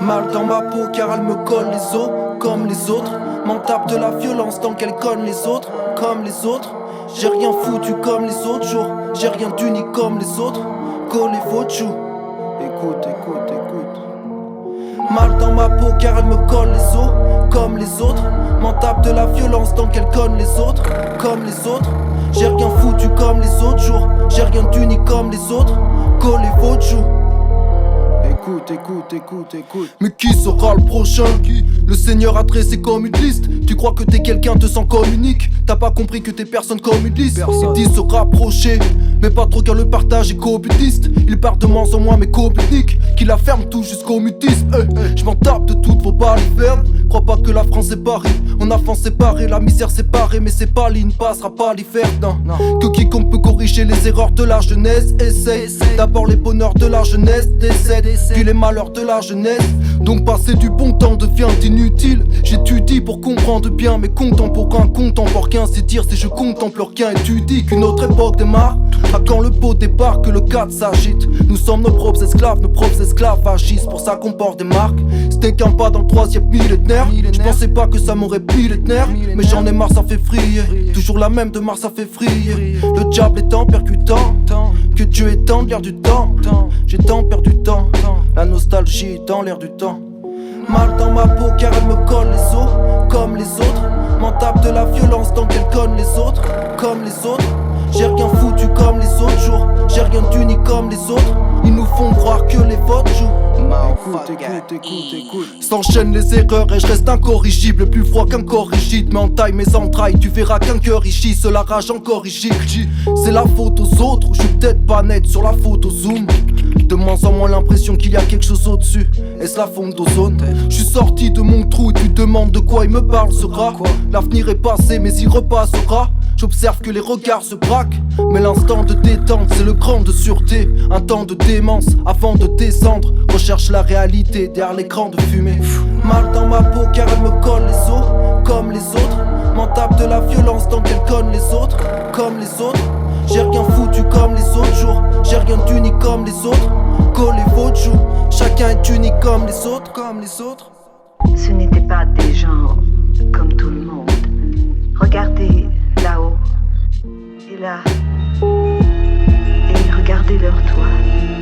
Mal dans ma peau car elle me colle les os comme les autres. M'en tape de la violence tant qu'elle conne les autres comme les autres. J'ai rien foutu comme les autres jours, j'ai rien d'unique comme les autres. Collez vos choux. Écoute, écoute, écoute. Mal dans ma peau car elle me colle les os comme les autres. M'en tape de la violence tant qu'elle conne les autres comme les autres. J'ai rien foutu comme les autres jours, j'ai rien d'unique comme les autres. Collez vos choux. Écoute, écoute, écoute, écoute. Mais qui sera le prochain? Qui? Le Seigneur a tressé comme une liste. Tu crois que t'es quelqu'un, te sens comme unique. T'as pas compris que t'es personne comme une liste. Ils disent se rapprocher, mais pas trop car le partage est co-butiste. Il part de moins en moins mais co-butnique, qui la ferme tout jusqu'au mutisme. Je m'en tape de toutes vos balivernes. Crois pas que la France est Paris. On a faim séparé, la misère séparée. Mais c'est pas l'île, ne passera pas l'hiver. Non. Que quiconque peut corriger les erreurs de la jeunesse. Essaye d'abord les bonheurs de la jeunesse. Décède, puis les malheurs de la jeunesse. Donc passer du bon temps devient inutile. J'étudie pour comprendre bien mes contemporains. Contemporain, c'est dire si je contemple rien. Et tu dis qu'une autre époque démarre. À quand le beau départ que le cadre s'agite. Nous sommes nos propres esclaves agissent. Pour ça qu'on porte des marques. C'était qu'un pas dans le 3e millénaire. Je pensais pas que ça m'aurait pris les nerfs. Mais j'en ai marre, ça fait fryer. Toujours la même de mars, ça fait fryer. Le diable étant percutant, que Dieu étende l'air du temps. J'ai tant perdu du temps, la nostalgie est dans l'air du temps. Mal dans ma peau car elle me colle les os comme les autres. M'en tape de la violence tant qu'elle conne les autres comme les autres. J'ai rien foutu comme les autres jours, j'ai rien d'unique comme les autres. Ils nous font croire que les votes jouent. Écoute. S'enchaînent les erreurs et je reste incorrigible. Plus froid qu'un corps rigide. Mais en taille mes entrailles, tu verras qu'un cœur ici. La rage encore ici. C'est la faute aux autres, je suis peut-être pas net sur la photo zoom. De moins en moins l'impression qu'il y a quelque chose au-dessus. Est-ce la fonte d'ozone? Je suis sorti de mon trou et tu demandes de quoi il me parle sera. L'avenir est passé mais il repassera. J'observe que les regards se braquent. Mais l'instant de détente c'est le grand de sûreté. Un temps de démence avant de descendre. Recherche la réalité derrière l'écran de fumée. Mal dans ma peau car elle me colle les os comme les autres. M'en tape de la violence tant qu'elle conne les autres comme les autres. J'ai rien foutu comme les autres jours, j'ai rien d'unique comme les autres. Collez vos joues, chacun est unique comme les autres, comme les autres. Ce n'étaient pas des gens comme tout le monde. Regardez là-haut et là, et regardez leur toit.